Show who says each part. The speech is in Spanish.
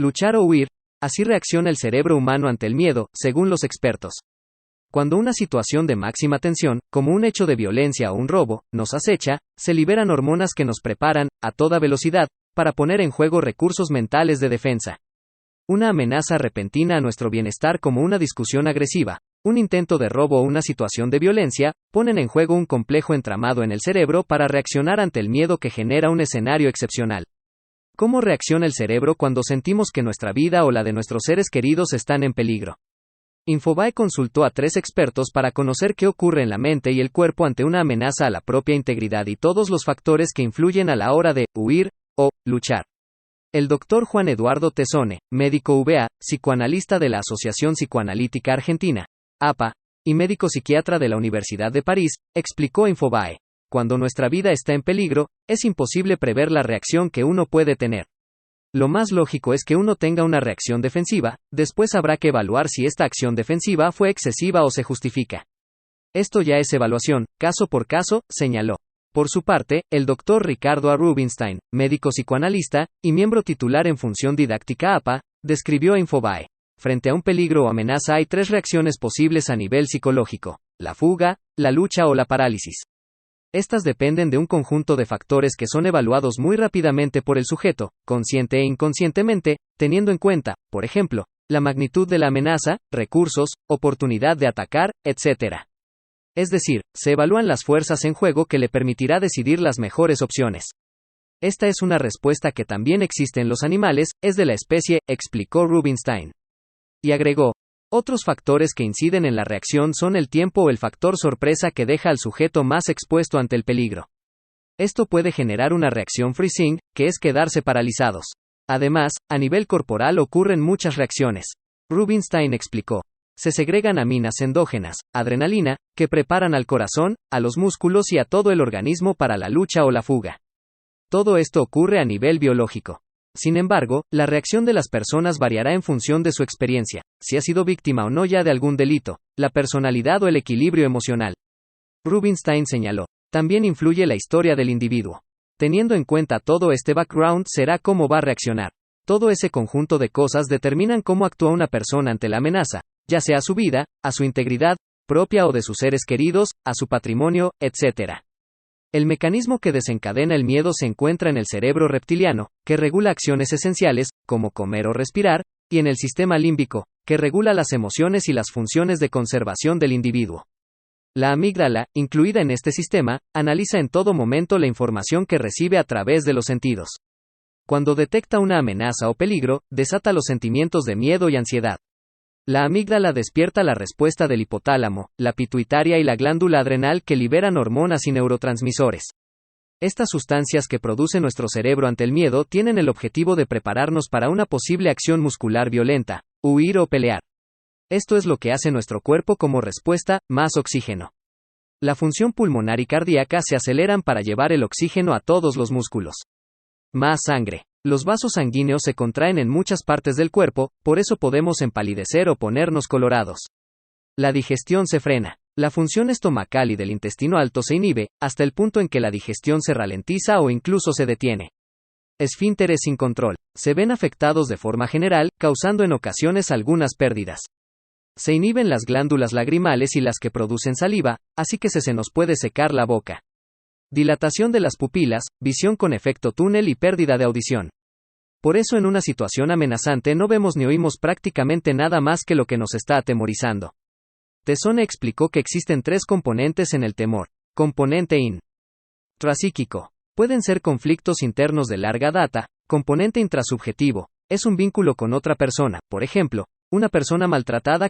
Speaker 1: luchar o huir. Así reacciona el cerebro humano ante el miedo, según los expertos. Cuando una situación de máxima tensión, como un hecho de violencia o un robo, nos acecha, se liberan hormonas que nos preparan, a toda velocidad, para poner en juego recursos mentales de defensa. Una amenaza repentina a nuestro bienestar como una discusión agresiva, un intento de robo o una situación de violencia, ponen en juego un complejo entramado en el cerebro para reaccionar ante el miedo que genera un escenario excepcional. ¿Cómo reacciona el cerebro cuando sentimos que nuestra vida o la de nuestros seres queridos están en peligro? Infobae consultó a 3 expertos para conocer qué ocurre en la mente y el cuerpo ante una amenaza a la propia integridad y todos los factores que influyen a la hora de huir o luchar. El Dr. Juan Eduardo Tessone, médico VA, psicoanalista de la Asociación Psicoanalítica Argentina, APA, y médico psiquiatra de la Universidad de París, explicó a Infobae: cuando nuestra vida está en peligro, es imposible prever la reacción que uno puede tener. Lo más lógico es que uno tenga una reacción defensiva, después habrá que evaluar si esta acción defensiva fue excesiva o se justifica. Esto ya es evaluación, caso por caso, señaló. Por su parte, el Dr. Ricardo A. Rubinstein, médico psicoanalista, y miembro titular en Función Didáctica APA, describió a Infobae: frente a un peligro o amenaza hay 3 reacciones posibles a nivel psicológico: la fuga, la lucha o la parálisis. Estas dependen de un conjunto de factores que son evaluados muy rápidamente por el sujeto, consciente e inconscientemente, teniendo en cuenta, por ejemplo, la magnitud de la amenaza, recursos, oportunidad de atacar, etc. Es decir, se evalúan las fuerzas en juego que le permitirá decidir las mejores opciones. Esta es una respuesta que también existe en los animales, es de la especie, explicó Rubinstein. Y agregó: otros factores que inciden en la reacción son el tiempo o el factor sorpresa que deja al sujeto más expuesto ante el peligro. Esto puede generar una reacción freezing, que es quedarse paralizados. Además, a nivel corporal ocurren muchas reacciones. Rubinstein explicó: se segregan aminas endógenas, adrenalina, que preparan al corazón, a los músculos y a todo el organismo para la lucha o la fuga. Todo esto ocurre a nivel biológico. Sin embargo, la reacción de las personas variará en función de su experiencia, si ha sido víctima o no ya de algún delito, la personalidad o el equilibrio emocional. Rubinstein señaló: también influye la historia del individuo. Teniendo en cuenta todo este background será cómo va a reaccionar. Todo ese conjunto de cosas determinan cómo actúa una persona ante la amenaza, ya sea a su vida, a su integridad propia o de sus seres queridos, a su patrimonio, etc. El mecanismo que desencadena el miedo se encuentra en el cerebro reptiliano, que regula acciones esenciales, como comer o respirar, y en el sistema límbico, que regula las emociones y las funciones de conservación del individuo. La amígdala, incluida en este sistema, analiza en todo momento la información que recibe a través de los sentidos. Cuando detecta una amenaza o peligro, desata los sentimientos de miedo y ansiedad. La amígdala despierta la respuesta del hipotálamo, la pituitaria y la glándula adrenal que liberan hormonas y neurotransmisores. Estas sustancias que produce nuestro cerebro ante el miedo tienen el objetivo de prepararnos para una posible acción muscular violenta, huir o pelear. Esto es lo que hace nuestro cuerpo como respuesta: más oxígeno. La función pulmonar y cardíaca se aceleran para llevar el oxígeno a todos los músculos. Más sangre. Los vasos sanguíneos se contraen en muchas partes del cuerpo, por eso podemos empalidecer o ponernos colorados. La digestión se frena. La función estomacal y del intestino alto se inhibe, hasta el punto en que la digestión se ralentiza o incluso se detiene. Esfínteres sin control. Se ven afectados de forma general, causando en ocasiones algunas pérdidas. Se inhiben las glándulas lagrimales y las que producen saliva, así que se nos puede secar la boca. Dilatación de las pupilas, visión con efecto túnel y pérdida de audición. Por eso en una situación amenazante no vemos ni oímos prácticamente nada más que lo que nos está atemorizando. Tessone explicó que existen 3 componentes en el temor. Componente intrapsíquico. Pueden ser conflictos internos de larga data. Componente intrasubjetivo. Es un vínculo con otra persona, por ejemplo, una persona maltratada,